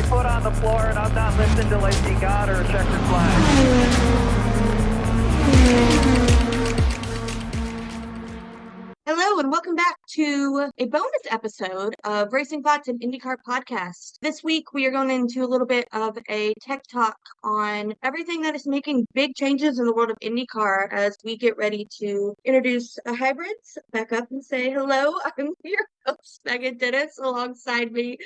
foot on the floor and I'm not lifting till I see God or a checkered flag. Hello and welcome back to a bonus episode of Racing Thoughts and IndyCar podcast. This week we are going into a little bit of a tech talk on everything that is making big changes in the world of IndyCar as we get ready to introduce hybrids. Back up and say hello. I'm your host, Megan Dennis, alongside me.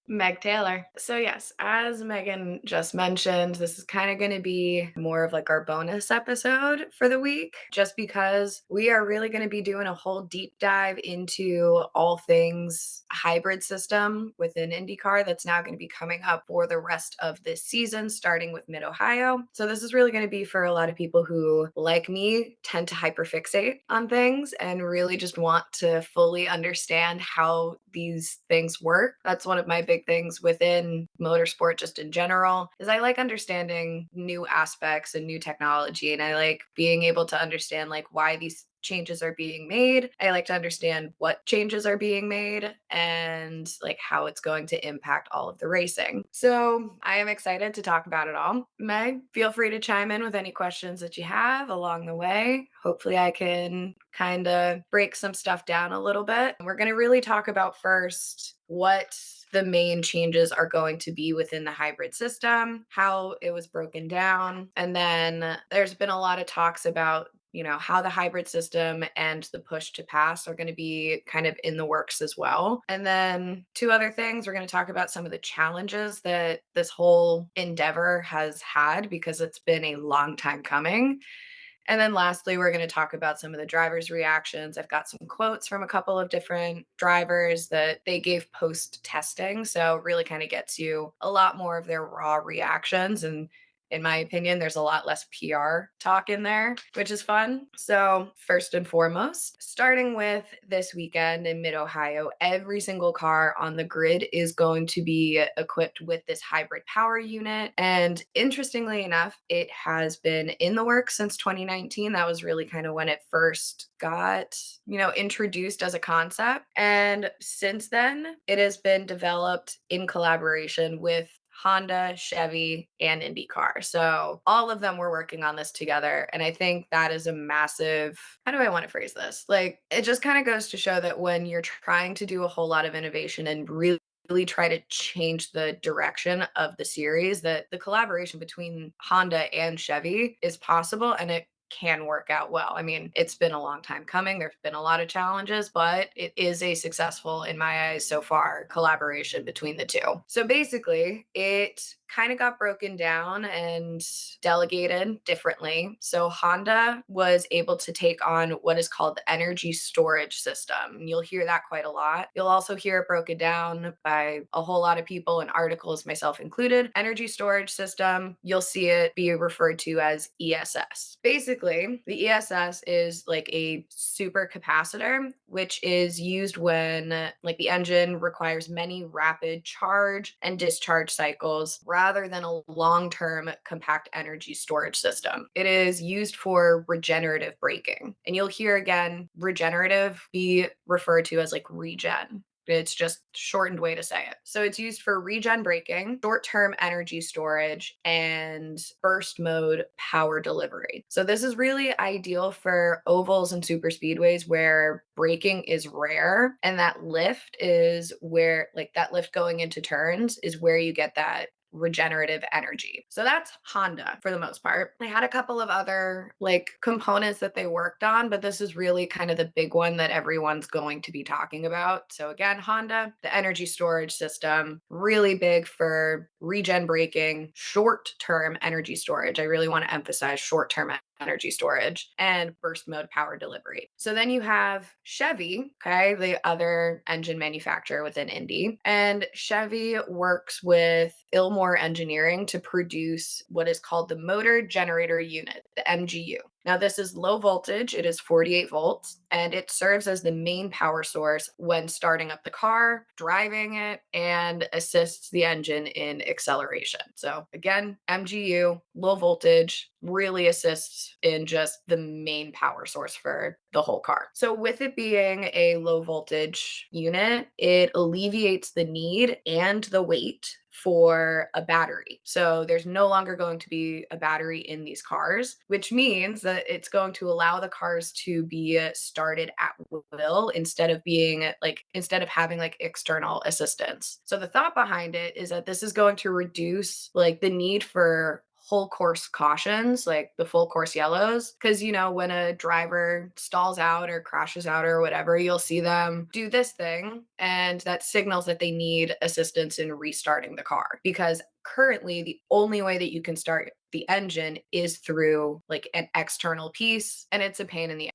Meg Taylor. So yes, as Megan just mentioned, this is kind of going to be more of like our bonus episode for the week, just because we are really going to be doing a whole deep dive into all things hybrid system within IndyCar that's now going to be coming up for the rest of this season, starting with Mid-Ohio. So this is really going to be for a lot of people who, like me, tend to hyperfixate on things and really just want to fully understand how these things work. That's one of my big things within motorsport just in general is I like understanding new aspects and new technology, and I like being able to understand like why these changes are being made. I like to understand what changes are being made and like how it's going to impact all of the racing. So I am excited to talk about it all. Meg, feel free to chime in with any questions that you have along the way. Hopefully I can kind of break some stuff down a little bit. We're going to really talk about first what the main changes are going to be within the hybrid system, how it was broken down, and then there's been a lot of talks about how the hybrid system and the push to pass are going to be kind of in the works as well. And then two other things, we're going to talk about some of the challenges that this whole endeavor has had because it's been a long time coming. And then lastly, we're going to talk about some of the drivers' reactions. I've got some quotes from a couple of different drivers that they gave post testing. So really kind of gets you a lot more of their raw reactions. And in my opinion, there's a lot less PR talk in there, which is fun. So first and foremost, starting with this weekend in Mid-Ohio, every single car on the grid is going to be equipped with this hybrid power unit. And interestingly enough, it has been in the works since 2019. That was really kind of when it first got, introduced as a concept. And since then, it has been developed in collaboration with Honda, Chevy, and IndyCar. So all of them were working on this together. And I think that is a massive, how do I want to phrase this? Like, it just kind of goes to show that when you're trying to do a whole lot of innovation and really try to change the direction of the series, that the collaboration between Honda and Chevy is possible and it can work out well. I mean, it's been a long time coming. There's been a lot of challenges, but it is a successful, in my eyes so far, collaboration between the two. So basically, it kind of got broken down and delegated differently. So Honda was able to take on what is called the energy storage system. You'll hear that quite a lot. You'll also hear it broken down by a whole lot of people in articles, myself included. Energy storage system, you'll see it be referred to as ESS. Basically, the ESS is like a super capacitor, which is used when like the engine requires many rapid charge and discharge cycles rather than a long-term compact energy storage system. It is used for regenerative braking. And you'll hear again, regenerative be referred to as like regen. It's just shortened way to say it. So it's used for regen braking, short-term energy storage, and burst mode power delivery. So this is really ideal for ovals and super speedways where braking is rare, and that lift is where, like that lift going into turns is where you get that regenerative energy. So that's Honda for the most part. They had a couple of other like components that they worked on, but this is really kind of the big one that everyone's going to be talking about. So again, Honda, the energy storage system, really big for regen braking, short-term energy storage. I really want to emphasize short-term energy storage and burst mode power delivery. So then you have Chevy, okay, the other engine manufacturer within Indy. And Chevy works with Ilmor Engineering to produce what is called the motor generator unit, the MGU. Now, this is low voltage, it is 48 volts, and it serves as the main power source when starting up the car, driving it, and assists the engine in acceleration. So again, MGU, low voltage, really assists in just the main power source for the whole car. So with it being a low voltage unit, it alleviates the need and the wait for a battery. So there's no longer going to be a battery in these cars, which means that it's going to allow the cars to be started at will instead of having like external assistance. So the thought behind it is that this is going to reduce like the need for whole course cautions, like the full course yellows. Because, when a driver stalls out or crashes out or whatever, you'll see them do this thing, and that signals that they need assistance in restarting the car. Because currently, the only way that you can start the engine is through like an external piece, and it's a pain in the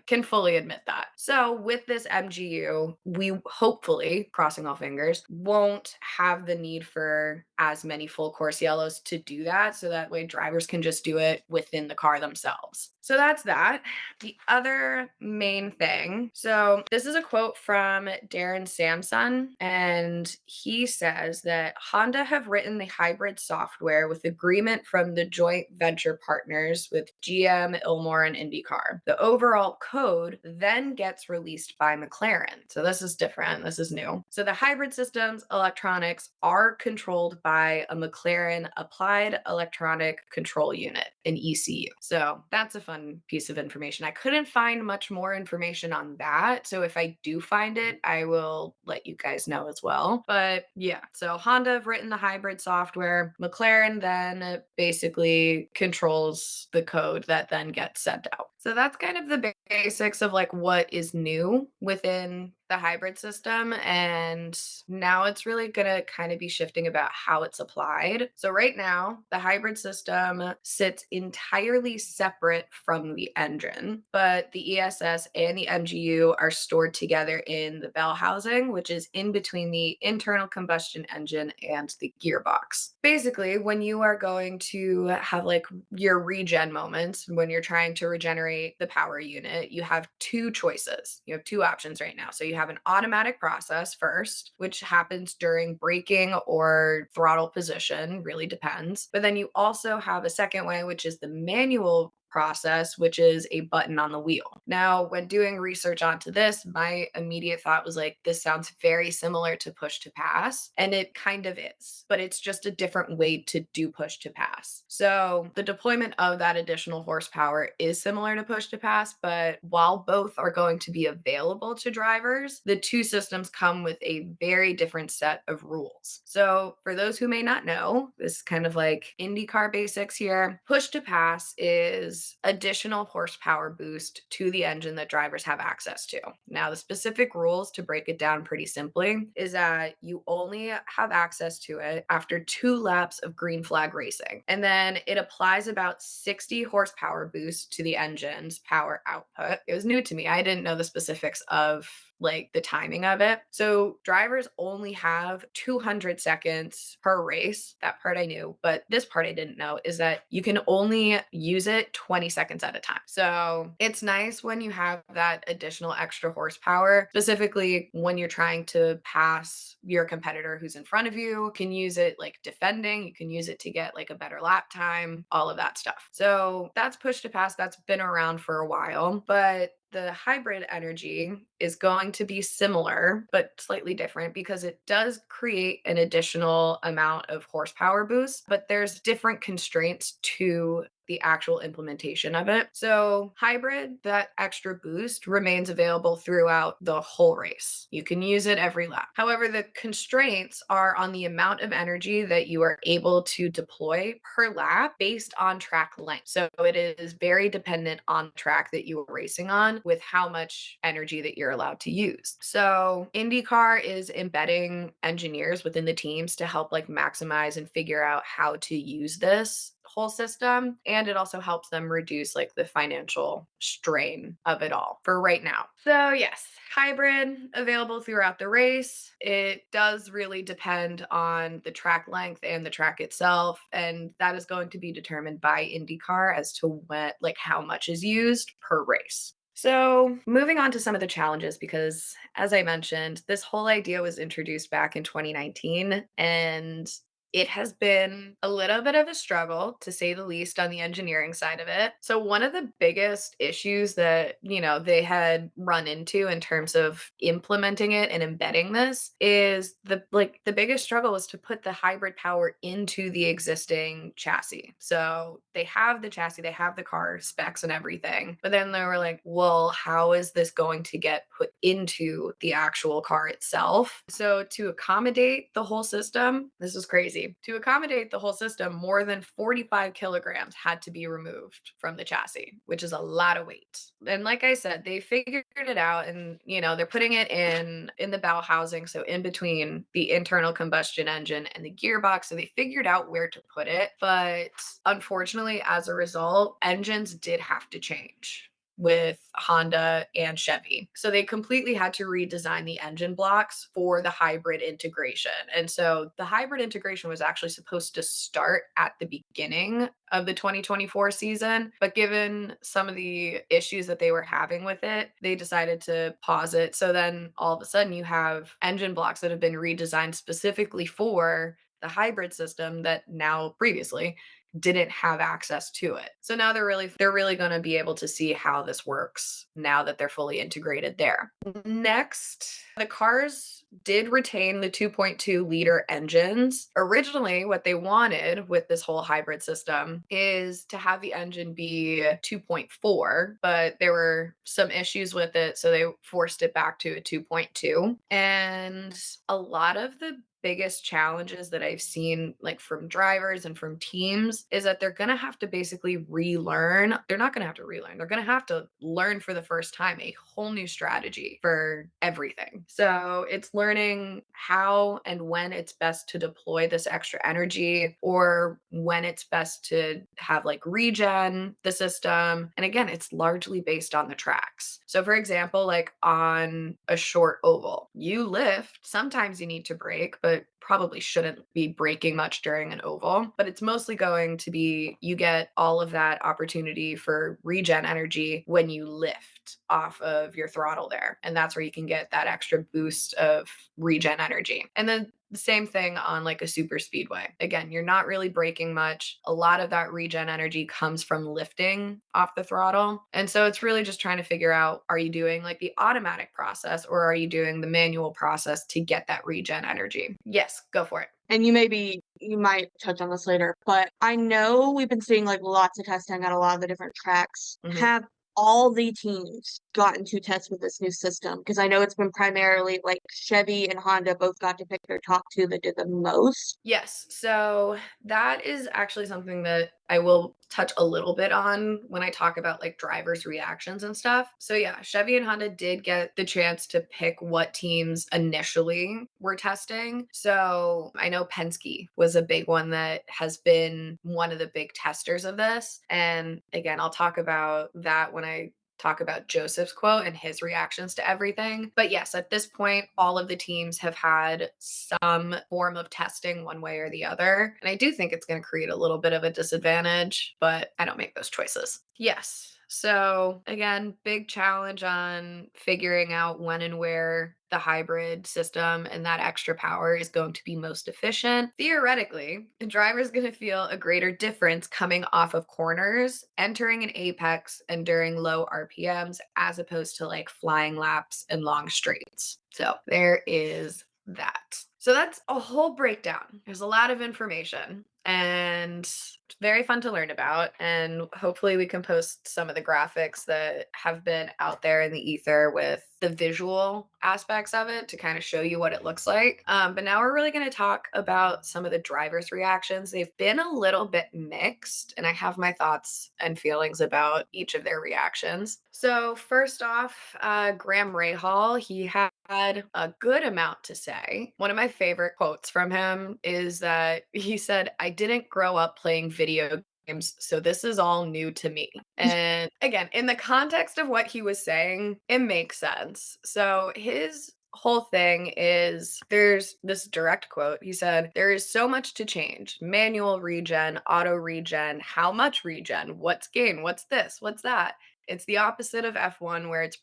can fully admit that. So with this MGU, we hopefully, crossing all fingers, won't have the need for as many full course yellows to do that. So that way drivers can just do it within the car themselves. So that's that. The other main thing. So this is a quote from Darren Samson, and he says that Honda have written the hybrid software with agreement from the joint venture partners with GM, Ilmor, and IndyCar. The overall code then gets released by McLaren. So this is different. This is new. So the hybrid systems electronics are controlled by a McLaren Applied Electronic Control Unit, an ECU. So that's a fun piece of information. I couldn't find much more information on that. So if I do find it, I will let you guys know as well. But yeah, so Honda have written the hybrid software. McLaren then basically controls the code that then gets sent out. So that's kind of the basics of like what is new within the hybrid system. And now it's really going to kind of be shifting about how it's applied. So right now, the hybrid system sits entirely separate from the engine, but the ESS and the MGU are stored together in the bell housing, which is in between the internal combustion engine and the gearbox. Basically, when you are going to have like your regen moments, when you're trying to regenerate the power unit, you have two choices. You have two options right now. So you have an automatic process first, which happens during braking or throttle position, really depends. But then you also have a second way, which is the manual process, which is a button on the wheel. Now, when doing research onto this, my immediate thought was like, this sounds very similar to push to pass. And it kind of is, but it's just a different way to do push to pass. So the deployment of that additional horsepower is similar to push to pass, but while both are going to be available to drivers, the two systems come with a very different set of rules. So for those who may not know, this is kind of like IndyCar basics here. Push to pass is additional horsepower boost to the engine that drivers have access to. Now, the specific rules, to break it down pretty simply, is that you only have access to it after 2 laps of green flag racing. And then it applies about 60 horsepower boost to the engine's power output. It was new to me. I didn't know the specifics of like the timing of it. So drivers only have 200 seconds per race. That part I knew, but this part I didn't know is that you can only use it 20 seconds at a time. So it's nice when you have that additional extra horsepower, specifically when you're trying to pass your competitor who's in front of you. You can use it like defending, you can use it to get like a better lap time, all of that stuff. So that's push to pass. That's been around for a while, but the hybrid energy is going to be similar, but slightly different because it does create an additional amount of horsepower boost, but there's different constraints to the actual implementation of it. So hybrid, that extra boost remains available throughout the whole race. You can use it every lap. However, the constraints are on the amount of energy that you are able to deploy per lap based on track length. So it is very dependent on the track that you are racing on with how much energy that you're allowed to use. So IndyCar is embedding engineers within the teams to help like maximize and figure out how to use this whole system, and it also helps them reduce like the financial strain of it all for right now. So yes, hybrid available throughout the race. It does really depend on the track length and the track itself, and that is going to be determined by IndyCar as to what like how much is used per race. So moving on to some of the challenges, because as I mentioned, this whole idea was introduced back in 2019, and it has been a little bit of a struggle, to say the least, on the engineering side of it. So one of the biggest issues that, they had run into in terms of implementing it and embedding this is the biggest struggle was to put the hybrid power into the existing chassis. So they have the chassis, they have the car specs and everything, but then they were like, well, how is this going to get put into the actual car itself? So to accommodate the whole system, this is crazy. To accommodate the whole system, more than 45 kilograms had to be removed from the chassis, which is a lot of weight. And like I said, they figured it out, and they're putting it in the bow housing, so in between the internal combustion engine and the gearbox. So they figured out where to put it, but unfortunately, as a result, engines did have to change with Honda and Chevy. So they completely had to redesign the engine blocks for the hybrid integration. And so the hybrid integration was actually supposed to start at the beginning of the 2024 season, but given some of the issues that they were having with it, they decided to pause it. So then all of a sudden you have engine blocks that have been redesigned specifically for the hybrid system that now previously didn't have access to it. So now they're really going to be able to see how this works now that they're fully integrated there. Next, the cars did retain the 2.2 liter engines. Originally, what they wanted with this whole hybrid system is to have the engine be 2.4, but there were some issues with it, so they forced it back to a 2.2. And a lot of the biggest challenges that I've seen, like from drivers and from teams, is that they're going to have to basically relearn. They're not going to have to relearn. They're going to have to learn for the first time a whole new strategy for everything. So it's learning how and when it's best to deploy this extra energy, or when it's best to have like regen the system. And again, it's largely based on the tracks. So for example, like on a short oval, you lift, sometimes you need to brake, but probably shouldn't be braking much during an oval. But it's mostly going to be, you get all of that opportunity for regen energy when you lift off of your throttle there. And that's where you can get that extra boost of regen energy. And then the same thing on like a super speedway. Again, you're not really braking much. A lot of that regen energy comes from lifting off the throttle. And so it's really just trying to figure out, are you doing like the automatic process, or are you doing the manual process to get that regen energy? Yes, go for it. And you might touch on this later, but I know we've been seeing like lots of testing on a lot of the different tracks. Mhm. Have all the teams gotten to test with this new system? Because I know it's been primarily like Chevy and Honda both got to pick their top two that did the most. Yes. So that is actually something that I will touch a little bit on when I talk about like drivers' reactions and stuff. So yeah, Chevy and Honda did get the chance to pick what teams initially were testing. So I know Penske was a big one that has been one of the big testers of this. And again, I'll talk about that when I talk about Joseph's quote and his reactions to everything. But yes, at this point, all of the teams have had some form of testing one way or the other. And I do think it's going to create a little bit of a disadvantage, but I don't make those choices. Yes. So again, big challenge on figuring out when and where the hybrid system and that extra power is going to be most efficient. Theoretically, the driver is going to feel a greater difference coming off of corners, entering an apex, and during low RPMs, as opposed to like flying laps and long straights. So there is that. So that's a whole breakdown. There's a lot of information, and it's very fun to learn about. And hopefully we can post some of the graphics that have been out there in the ether with the visual aspects of it to kind of show you what it looks like. But now we're really going to talk about some of the drivers' reactions. They've been a little bit mixed, and I have my thoughts and feelings about each of their reactions. So first off, Graham Rahal, he had a good amount to say. One of my favorite quotes from him is that he said, "I didn't grow up playing video games, so this is all new to me." And again, in the context of what he was saying, it makes sense. So his whole thing is, there's this direct quote. He said, "There is so much to change. Manual regen, auto regen, how much regen, what's gain, what's this, what's that. It's the opposite of F1 where it's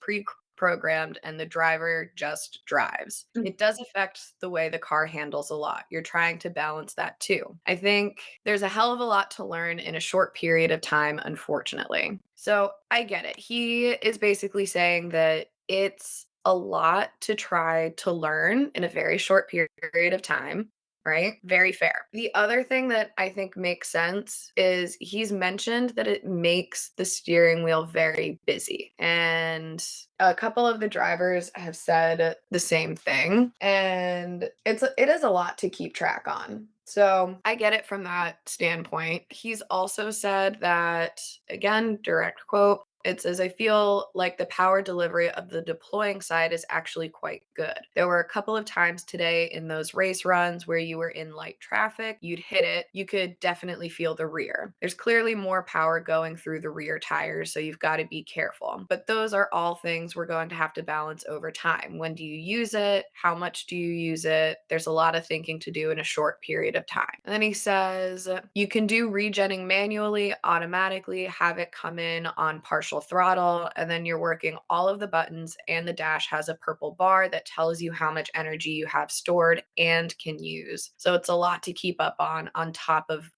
programmed and the driver just drives. Mm. It does affect the way the car handles a lot. You're trying to balance that too. I think there's a hell of a lot to learn in a short period of time, unfortunately. So I get it. He is basically saying that it's a lot to try to learn in a very short period of time. Right? Very fair. The other thing that I think makes sense is he's mentioned that it makes the steering wheel very busy. And a couple of the drivers have said the same thing. And it is a lot to keep track on. So I get it from that standpoint. He's also said that, again, direct quote, it says, I feel like the power delivery of the deploying side is actually quite good. There were a couple of times today in those race runs where you were in light traffic, you'd hit it, you could definitely feel the rear. There's clearly more power going through the rear tires, so you've got to be careful. But those are all things we're going to have to balance over time. When do you use it? How much do you use it? There's a lot of thinking to do in a short period of time. And then he says, you can do regenning manually, automatically, have it come in on partial throttle, and then you're working all of the buttons, and the dash has a purple bar that tells you how much energy you have stored and can use. So it's a lot to keep up on top of,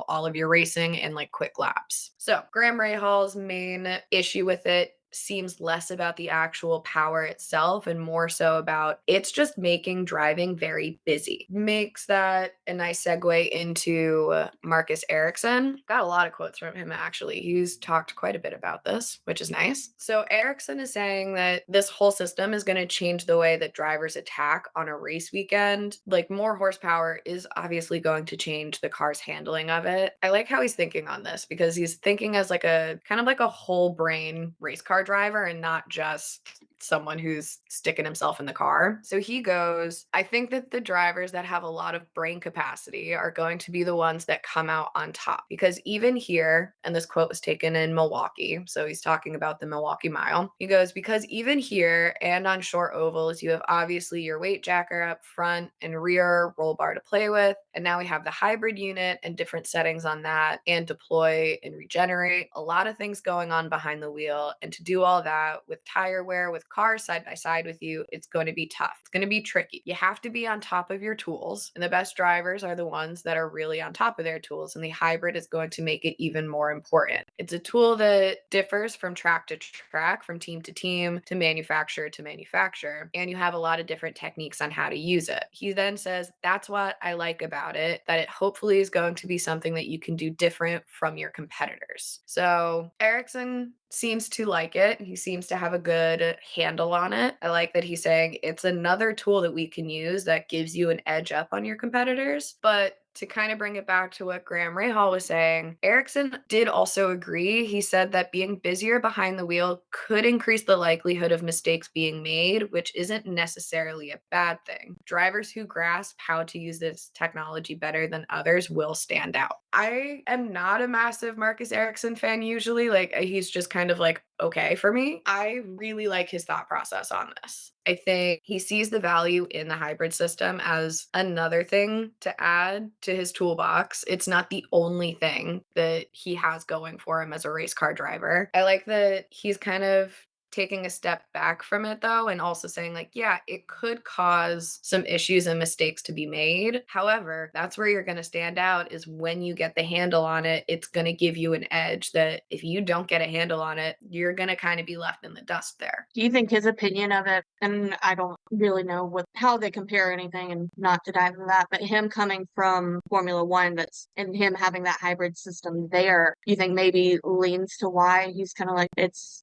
all of your racing and like quick laps. So Graham Rahal's main issue with it seems less about the actual power itself and more so about it's just making driving very busy. Makes that a nice segue into Marcus Ericsson. Got a lot of quotes from him actually. He's talked quite a bit about this, which is nice. So Ericsson is saying that this whole system is going to change the way that drivers attack on a race weekend. Like more horsepower is obviously going to change the car's handling of it. I like how he's thinking on this because he's thinking as like a kind of like a whole brain race car driver and not just someone who's sticking himself in the car. So he goes, I think that the drivers that have a lot of brain capacity are going to be the ones that come out on top. Because even here, and this quote was taken in Milwaukee, so he's talking about the Milwaukee Mile. He goes, because even here and on short ovals, you have obviously your weight jacker up front and rear roll bar to play with. And now we have the hybrid unit and different settings on that and deploy and regenerate. A lot of things going on behind the wheel. And to do all that with tire wear, with cars side by side with you, it's going to be tough. It's going to be tricky. You have to be on top of your tools. And the best drivers are the ones that are really on top of their tools. And the hybrid is going to make it even more important. It's a tool that differs from track to track, from team to team, to manufacturer to manufacturer. And you have a lot of different techniques on how to use it. He then says, that's what I like about it, that it hopefully is going to be something that you can do different from your competitors. So Ericsson seems to like it. He seems to have a good handle on it. I like that he's saying it's another tool that we can use that gives you an edge up on your competitors. But to kind of bring it back to what Graham Rahal was saying, Ericsson did also agree. He said that being busier behind the wheel could increase the likelihood of mistakes being made, which isn't necessarily a bad thing. Drivers who grasp how to use this technology better than others will stand out. I am not a massive Marcus Ericsson fan usually. Like he's just kind of like okay for me. I really like his thought process on this. I think he sees the value in the hybrid system as another thing to add to his toolbox. It's not the only thing that he has going for him as a race car driver. I like that he's kind of taking a step back from it though and also saying like, yeah, it could cause some issues and mistakes to be made. However, that's where you're going to stand out is when you get the handle on it. It's going to give you an edge that if you don't get a handle on it, you're going to kind of be left in the dust there. Do you think his opinion of it, and I don't really know how they compare or anything, and not to dive into that, but him coming from Formula One, and him having that hybrid system there, you think maybe leans to why he's kind of like,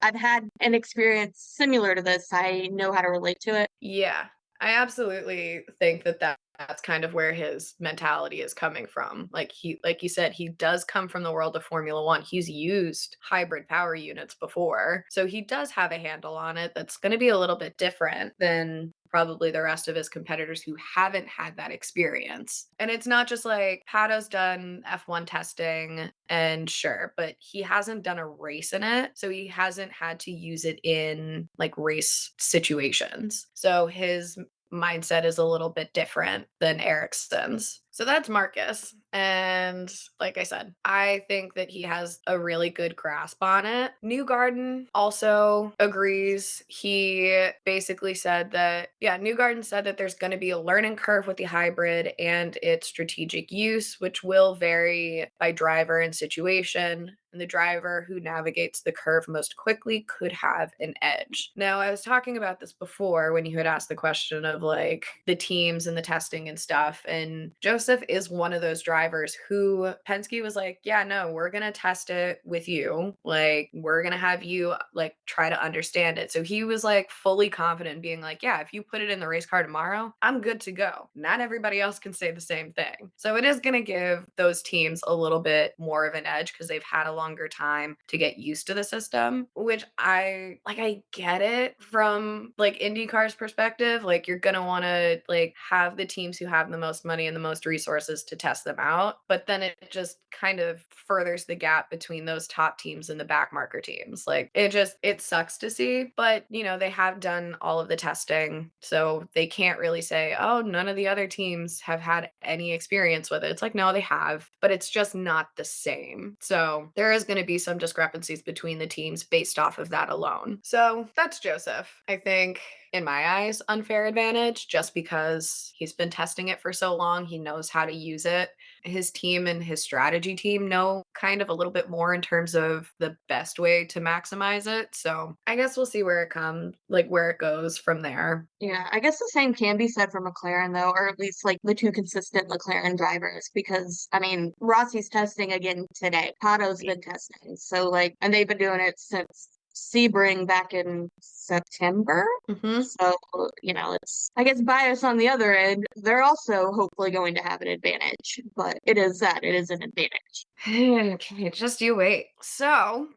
I've had an experience similar to this. I know how to relate to it. Yeah, I absolutely think that's kind of where his mentality is coming from. Like you said, he does come from the world of Formula One. He's used hybrid power units before. So he does have a handle on it that's going to be a little bit different than probably the rest of his competitors who haven't had that experience. And it's not just like Pato's done F1 testing and sure, but he hasn't done a race in it. So he hasn't had to use it in like race situations. So his mindset is a little bit different than Ericsson's. So that's Marcus. And like I said, I think that he has a really good grasp on it. Newgarden also agrees. He basically said that, yeah, Newgarden said that there's going to be a learning curve with the hybrid and its strategic use, which will vary by driver and situation. And the driver who navigates the curve most quickly could have an edge. Now, I was talking about this before when you had asked the question of like the teams and the testing and stuff. And Joseph is one of those drivers who Penske was like, yeah, no, we're going to test it with you. Like, we're going to have you like try to understand it. So he was like fully confident being like, yeah, if you put it in the race car tomorrow, I'm good to go. Not everybody else can say the same thing. So it is going to give those teams a little bit more of an edge because they've had a longer time to get used to the system, which I get it from like IndyCar's perspective. Like you're gonna want to like have the teams who have the most money and the most resources to test them out, but then it just kind of furthers the gap between those top teams and the back marker teams. Like it sucks to see, but you know, they have done all of the testing, so they can't really say, oh, none of the other teams have had any experience with it. It's like, no, they have, but it's just not the same. So there is going to be some discrepancies between the teams based off of that alone. So that's Joseph. I think, in my eyes, unfair advantage just because he's been testing it for so long. He knows how to use it. His team and his strategy team know kind of a little bit more in terms of the best way to maximize it. So I guess we'll see where it comes, like where it goes from there. Yeah, I guess the same can be said for McLaren though, or at least like the two consistent McLaren drivers, because I mean Rossi's testing again today. Pato's been testing, so like, and they've been doing it since Sebring back in September. Mm-hmm. So, you know, it's, I guess, bias on the other end. They're also hopefully going to have an advantage, but it is an advantage. Okay, just you wait. So,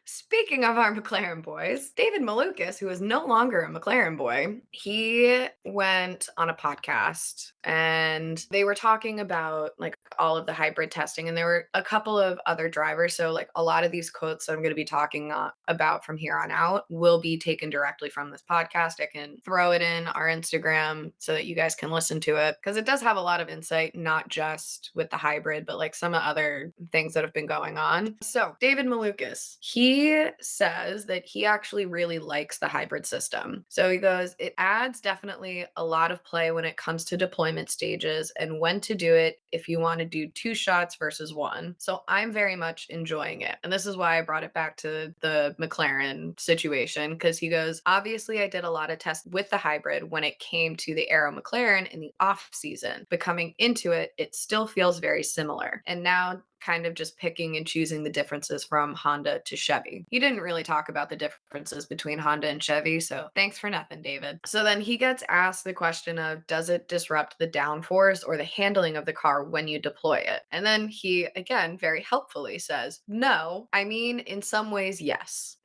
speaking of our McLaren boys, David Malukas, who is no longer a McLaren boy, he went on a podcast and they were talking about like all of the hybrid testing, and there were a couple of other drivers. So, like, a lot of these quotes that I'm going to be talking about from here on out will be taken directly from this podcast. I can throw it in our Instagram so that you guys can listen to it because it does have a lot of insight, not just with the hybrid, but like some other things that have been going on. So, David Malukas, he says that he actually really likes the hybrid system. So, he goes, it adds definitely a lot of play when it comes to deployment stages and when to do it if you want to do 2 shots versus 1. So, I'm very much enjoying it. And this is why I brought it back to the McLaren situation because he goes, obviously, I did a lot of tests with the hybrid when it came to the Aero McLaren in the off season, but coming into it, it still feels very similar. And now kind of just picking and choosing the differences from Honda to Chevy. He didn't really talk about the differences between Honda and Chevy, so thanks for nothing, David. So then he gets asked the question of, does it disrupt the downforce or the handling of the car when you deploy it? And then he, again, very helpfully says, no, I mean, in some ways, yes.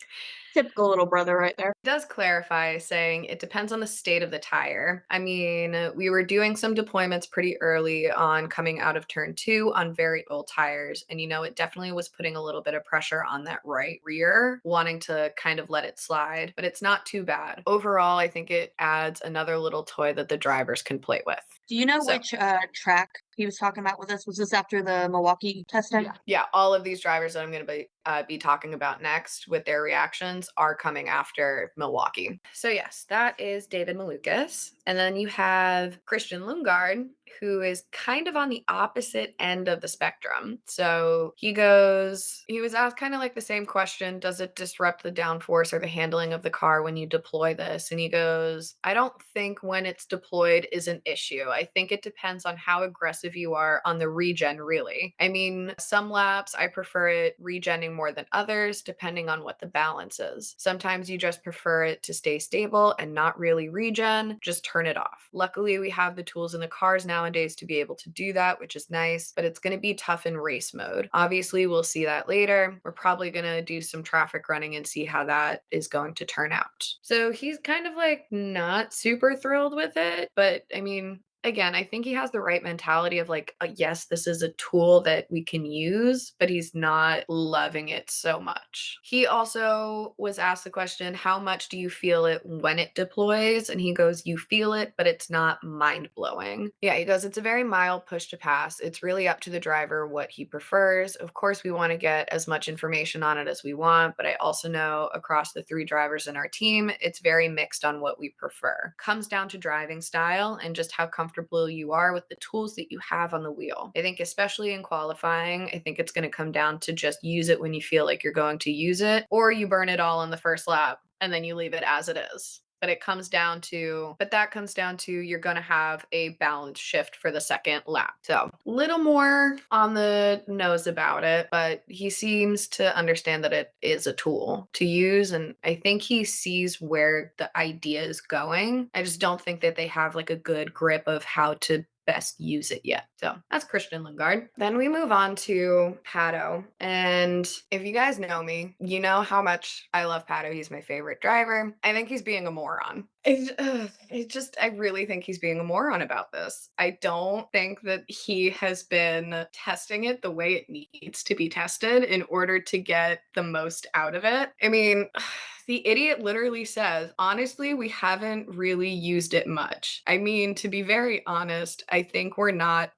Typical little brother right there. Does clarify saying it depends on the state of the tire. I mean, we were doing some deployments pretty early on coming out of turn 2 on very old tires. And, you know, it definitely was putting a little bit of pressure on that right rear, wanting to kind of let it slide, but it's not too bad. Overall, I think it adds another little toy that the drivers can play with. Do you know So- which track he was talking about with us? Was this after the Milwaukee testing? Yeah, all of these drivers that I'm going to be talking about next with their reactions are coming after Milwaukee. So yes, that is David Malukas. And then you have Christian Lundgaard, who is kind of on the opposite end of the spectrum. So he was asked kind of like the same question, does it disrupt the downforce or the handling of the car when you deploy this? And he goes, I don't think when it's deployed is an issue. I think it depends on how aggressive you are on the regen, really. I mean, some laps I prefer it regenning more than others, depending on what the balance is. Sometimes you just prefer it to stay stable and not really regen, just turn it off. Luckily, we have the tools in the cars nowadays to be able to do that, which is nice, but it's going to be tough in race mode. Obviously, we'll see that later. We're probably going to do some traffic running and see how that is going to turn out. So he's kind of like not super thrilled with it, but I mean, again, I think he has the right mentality of like, yes, this is a tool that we can use, but he's not loving it so much. He also was asked the question, how much do you feel it when it deploys? And he goes, you feel it, but it's not mind blowing. Yeah, he goes, it's a very mild push to pass. It's really up to the driver what he prefers. Of course, we want to get as much information on it as we want, but I also know across the three drivers in our team, it's very mixed on what we prefer. Comes down to driving style and just how comfortable you are with the tools that you have on the wheel. I think, especially in qualifying, I think it's going to come down to just use it when you feel like you're going to use it, or you burn it all in the first lap and then you leave it as it is. But that comes down to you're going to have a balance shift for the second lap. So, little more on the nose about it, but he seems to understand that it is a tool to use. And I think he sees where the idea is going. I just don't think that they have like a good grip of how to best use it yet. So that's Christian Lundgaard. Then we move on to Pato. And if you guys know me, you know how much I love Pato. He's my favorite driver. I think he's being a moron. I really think he's being a moron about this. I don't think that he has been testing it the way it needs to be tested in order to get the most out of it. I mean, the idiot literally says, honestly, we haven't really used it much. I mean, to be very honest, I think we're not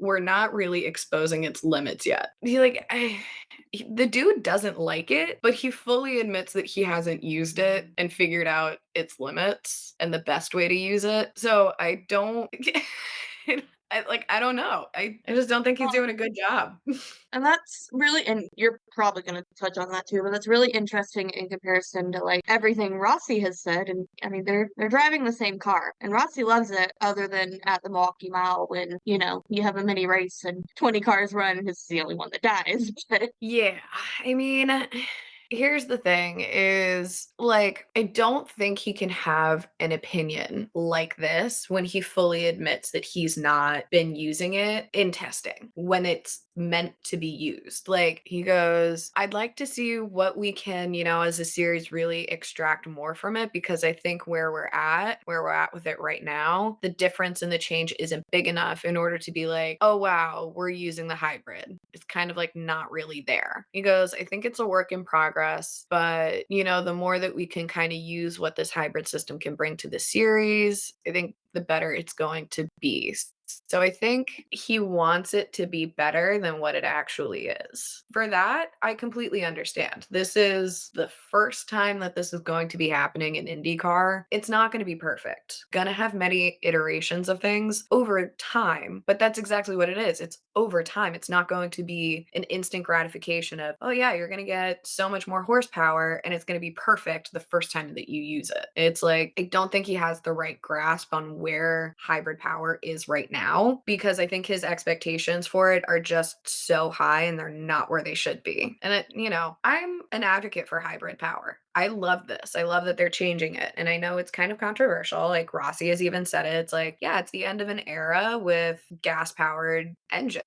really exposing its limits yet. The dude doesn't like it, but he fully admits that he hasn't used it and figured out its limits and the best way to use it. So I don't I don't know. I just don't think he's doing a good job. And that's really, and you're probably going to touch on that too, but that's really interesting in comparison to like everything Rossi has said. And I mean, they're driving the same car, and Rossi loves it, other than at the Milwaukee Mile when you have a mini race and 20 cars run, and he's the only one that dies. But Yeah, I mean, here's the thing is like, I don't think he can have an opinion like this when he fully admits that he's not been using it in testing when it's meant to be used. Like, he goes, I'd like to see what we can, as a series really extract more from it, because I think where we're at with it right now, the difference and the change isn't big enough in order to be like, oh wow, we're using the hybrid. It's kind of like not really there. He goes, I think it's a work in progress, but the more that we can kind of use what this hybrid system can bring to the series, I think the better it's going to be. So I think he wants it to be better than what it actually is. For that, I completely understand. This is the first time that this is going to be happening in IndyCar. It's not going to be perfect. Gonna have many iterations of things over time, but that's exactly what it is. It's over time. It's not going to be an instant gratification of, oh yeah, you're going to get so much more horsepower and it's going to be perfect the first time that you use it. It's like, I don't think he has the right grasp on where hybrid power is right now, because I think his expectations for it are just so high and they're not where they should be. And I'm an advocate for hybrid power. I love this. I love that they're changing it. And I know it's kind of controversial. Like Rossi has even said it. It's like, yeah, it's the end of an era with gas powered engines.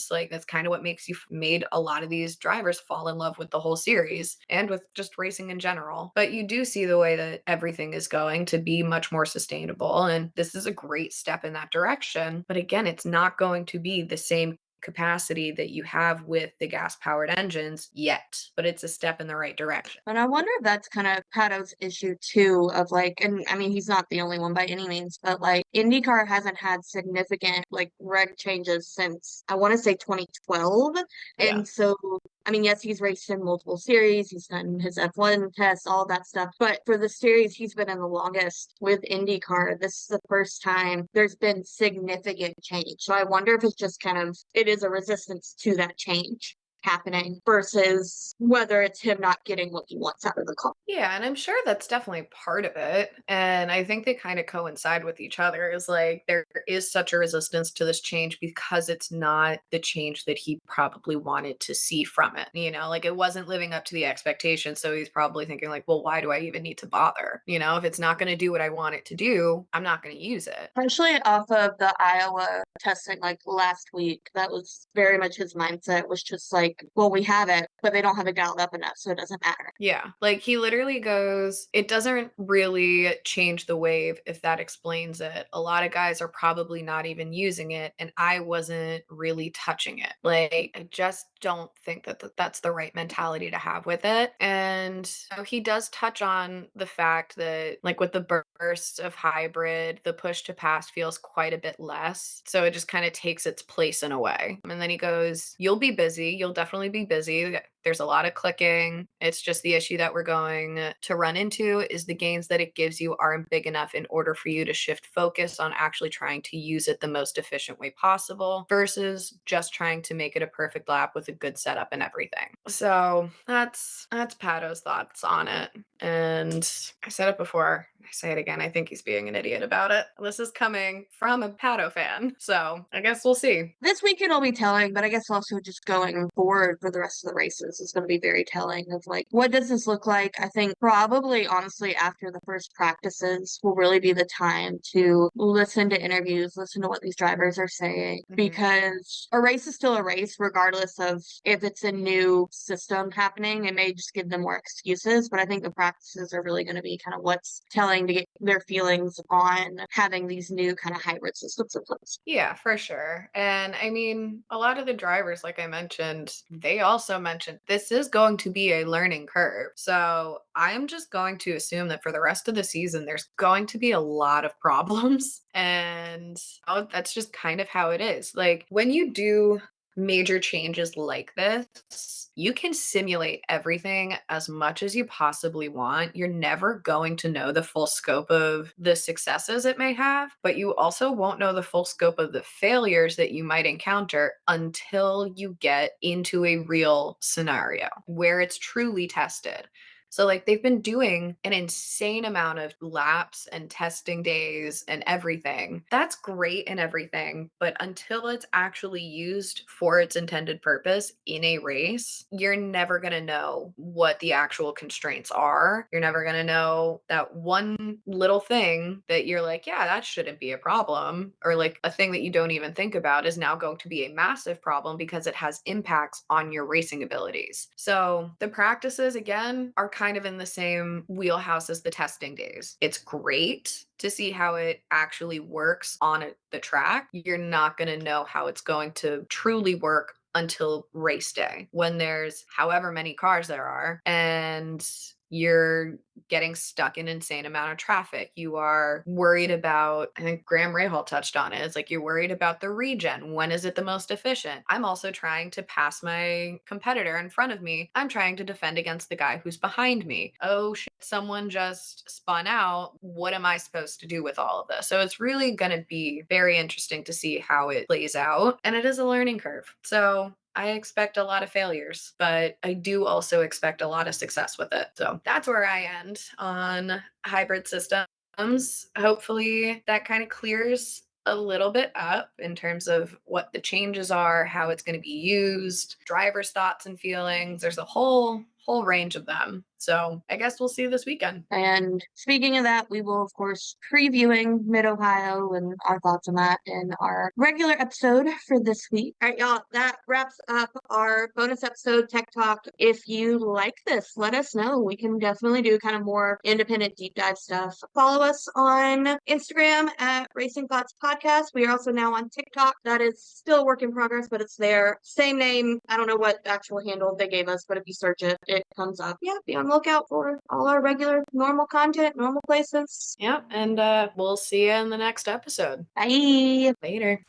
Like, that's kind of what made a lot of these drivers fall in love with the whole series and with just racing in general. But you do see the way that everything is going to be much more sustainable. And this is a great step in that direction. But again, it's not going to be the same capacity that you have with the gas powered engines yet, but it's a step in the right direction. And I wonder if that's kind of Pato's issue too, of like, and I mean, he's not the only one by any means, but like IndyCar hasn't had significant like reg changes since I want to say 2012. Yeah. And so, I mean, yes, he's raced in multiple series, he's done his F1 tests, all that stuff. But for the series he's been in the longest with IndyCar, this is the first time there's been significant change. So I wonder if it's just it is a resistance to that change happening versus whether it's him not getting what he wants out of the car. Yeah, and I'm sure that's definitely part of it. And I think they kind of coincide with each other. Is like there is such a resistance to this change because it's not the change that he probably wanted to see from it. Like it wasn't living up to the expectations. So he's probably thinking like, well, why do I even need to bother? If it's not going to do what I want it to do, I'm not going to use it. Especially off of the Iowa testing like last week, that was very much his mindset, was just like, like, well, we have it, but they don't have it dialed up enough, so it doesn't matter. Yeah, like he literally goes, it doesn't really change the wave if that explains it. A lot of guys are probably not even using it, and I wasn't really touching it. Like, I just don't think that that's the right mentality to have with it. And so he does touch on the fact that, like, with the burst of hybrid, the push to pass feels quite a bit less. So it just kind of takes its place in a way. And then he goes, you'll be busy. You'll definitely be busy. There's a lot of clicking. It's just the issue that we're going to run into is the gains that it gives you aren't big enough in order for you to shift focus on actually trying to use it the most efficient way possible versus just trying to make it a perfect lap with a good setup and everything. So that's Pato's thoughts on it. And I said it before, I say it again, I think he's being an idiot about it. This is coming from a Pato fan, so I guess we'll see. This weekend will be telling, but I guess also just going forward for the rest of the races is going to be very telling of like, what does this look like? I think probably honestly after the first practices will really be the time to listen to interviews, listen to what these drivers are saying, because a race is still a race regardless of if it's a new system happening. It may just give them more excuses, but I think the practices are really going to be kind of what's telling to get their feelings on having these new kind of hybrid systems in place. Yeah, for sure. And I mean, a lot of the drivers, like I mentioned, they also mentioned this is going to be a learning curve. So I'm just going to assume that for the rest of the season, there's going to be a lot of problems. And that's just kind of how it is. Like when you do major changes like this, you can simulate everything as much as you possibly want. You're never going to know the full scope of the successes it may have, but you also won't know the full scope of the failures that you might encounter until you get into a real scenario where it's truly tested. So, like, they've been doing an insane amount of laps and testing days and everything. That's great and everything. But until it's actually used for its intended purpose in a race, you're never going to know what the actual constraints are. You're never going to know that one little thing that you're like, yeah, that shouldn't be a problem. Or like a thing that you don't even think about is now going to be a massive problem because it has impacts on your racing abilities. So the practices, again, are kind of in the same wheelhouse as the testing days. It's great to see how it actually works on the track. You're not going to know how it's going to truly work until race day when there's however many cars there are and you're getting stuck in an insane amount of traffic. You are worried about, I think Graham Rahal touched on it. It's like you're worried about the regen. When is it the most efficient? I'm also trying to pass my competitor in front of me. I'm trying to defend against the guy who's behind me. Oh shit, someone just spun out. What am I supposed to do with all of this? So it's really going to be very interesting to see how it plays out. And it is a learning curve. So I expect a lot of failures, but I do also expect a lot of success with it. So that's where I end on hybrid systems. Hopefully that kind of clears a little bit up in terms of what the changes are, how it's going to be used, drivers' thoughts and feelings. There's a whole range of them. So I guess we'll see this weekend. And speaking of that, we will, of course, previewing Mid-Ohio and our thoughts on that in our regular episode for this week. All right, y'all, that wraps up our bonus episode, Tech Talk. If you like this, let us know. We can definitely do kind of more independent deep dive stuff. Follow us on Instagram at Racing Thoughts Podcast. We are also now on TikTok. That is still a work in progress, but it's there. Same name. I don't know what actual handle they gave us, but if you search it, it comes up. Yeah, be on the lookout for all our regular normal content, normal places. Yep. And we'll see you in the next episode. Bye. Later.